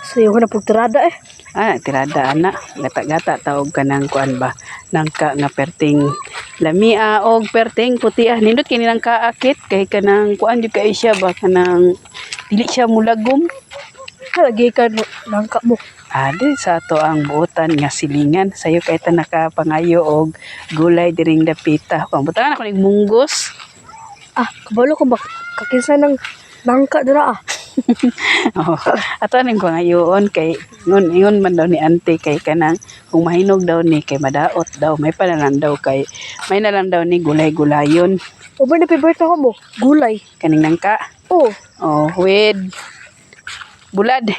Sayo ko na pagtirada eh. Tirada ana. Gata-gata tawag ka ng kuan ba? Nangka nga perting lamia og perting puti nindot kini nang kaakit kay kanang kuan di kay siya ba kanang dili siya mulagom. Lagi ka nangka mo. Di sa ato ang buotan nga silingan. Sayo kay ta nakapangayo og gulay diring dapita. Pangbutangan ako ning munggos. Kabalo ko ba kakinsa ng nangka dira Ato ning pangayoon kay ingon man daw ni ante kay kanang kung mahinog daw ni kay madaot daw may pa na lang daw kay may na lang daw ni gulay-gulayon Uber na favorite ako mo. Gulay. kaning nangka. Oh. With bulad.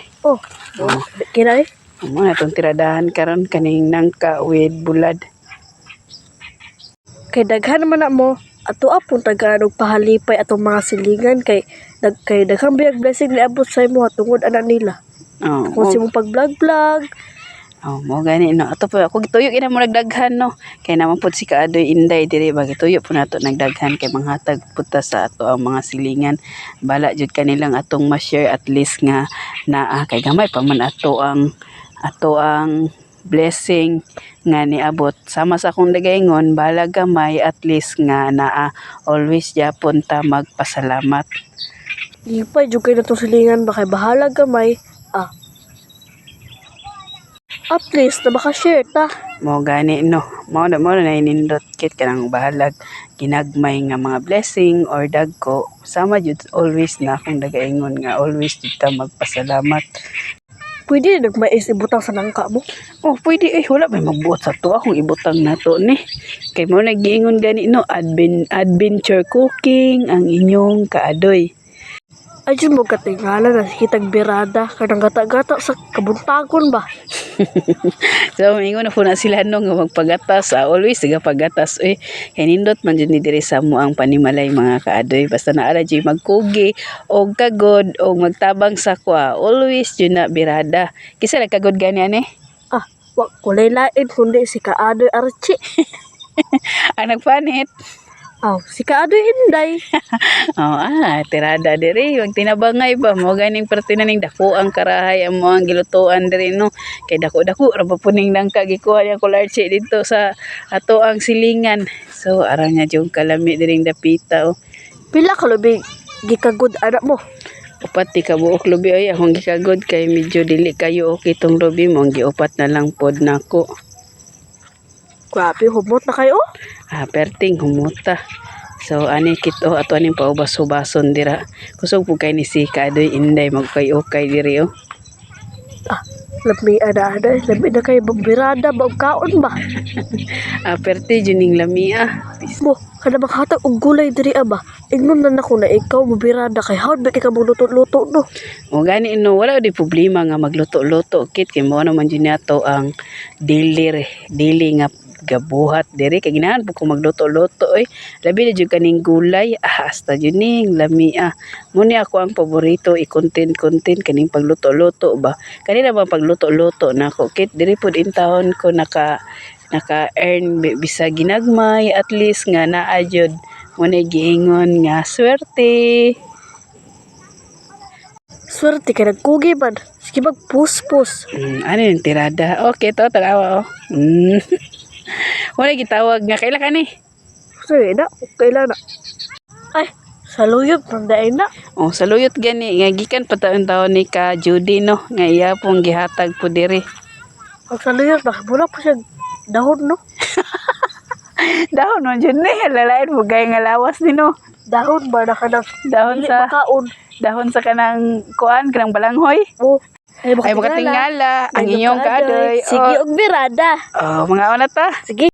Kina eh. Amo na tong tiradahan karon kaning nangka with bulad. Kay daghan naman na mo. Ato apong tagaan pahalipay atong mga silingan kay daghang biyag blessing ni abot sa imo tungod anak nila. Kung si mo pag-vlog. Mo gani no. Ato po ako gituyo ina mo nagdaghan no. Kay naman pud si Kaadoy Inday diri ba gituyo po nato nagdaghan kay manghatag puta sa ato ang mga silingan. Bala jud kanilang atong ma-share at least nga naa kay gamay pa man ato ang blessing nga niabot sama sa akong dagaingon bala gamay at least nga naa always japon ta magpasalamat. Ipay jud kay natong silingan ba kay bahala gamay. At least na maka-share ta. Mo gani no. Mo na inindot kit kanang bahalag ginagmay nga mga blessing or dagko sama jud always na akong dagaingon nga always jud ta magpasalamat. Pwede nagmais ibutang sa nangka mo. Pwede wala may magbuot sa to akong ibutang nato ni. Kay mo nagiingon gani no adventure cooking ang inyong Kaadoy. Ayun mo katingala na kitag birada kanang gata-gata sa kabuntagon ba. So mingon na po na sila no nga magpagatas always siga pagatas kay nindot man jud ni diri sa mo ang panimalay mga Kaadoy basta naara jud magkugi og kagod og magtabang sa kwa always jud na birada kisa nagkagod gani ani Wa kulay lain kundi si Kaadoy Archie. ang nagpanit Si Kaadoy Inday. tirada diri wag tinabangay ba mo ganing parte na ning dako ang karahay ang mo ang gilutoan diri no kay dako-dako ra pa puning nangka gikuha niya kularche dito sa ato ang silingan so ara nga jud kalami diring dapita Pila ka lubi gikagod anak mo? upat ti ka buok lubi akong gikagod kay medyo dili kayo okay tong lubi mo ang giupat na lang pod nako. Grabe humot na kayo. Perting humuta. So ani kito ato aning paubas-ubason dira. Kusog pud kay ni si Kaadoy Inday magkay-okay diri Labi ada labi na kay birada ba og kaon ba? Perti juning lamia. Mo kada maghatag og gulay diri ba. Ingnon na nako na ikaw mo birada kay hawd ba kay ka magluto-luto no. O gani no wala di problema nga magluto-luto kit kay mo naman jud nato ang daily nga gabuhat diri kay ginahan po ko magluto-luto labi na jud kaning gulay hasta jud ning lamia mo ni ako ang paborito i-content kaning pagluto-luto ba kanina ba pagluto-luto nako kit diri pud intawon ko naka earn bisa ginagmay at least nga naa jud mo ni giingon nga swerte kay nagkugi man. Sige magpuspos. Ano yung tirada? Okay to tagawa wala gitawag nga kailan ka ni? Sige na, kailan na. Saluyot nandaay na. Saluyot gani nga gikan pa taon ni ka Judy no nga iya pong gihatag po diri. Pag saluyot ba mula po siya dahon no. Dahon man jud ni lalain mo gay nga lawas ni no. Dahon ba na kanang dahon sa makaon. Dahon sa kanang kuan kanang balanghoy. Ay makatingala ang inyong Kaadoy. Sige og birada. Mga ona ta. Sige.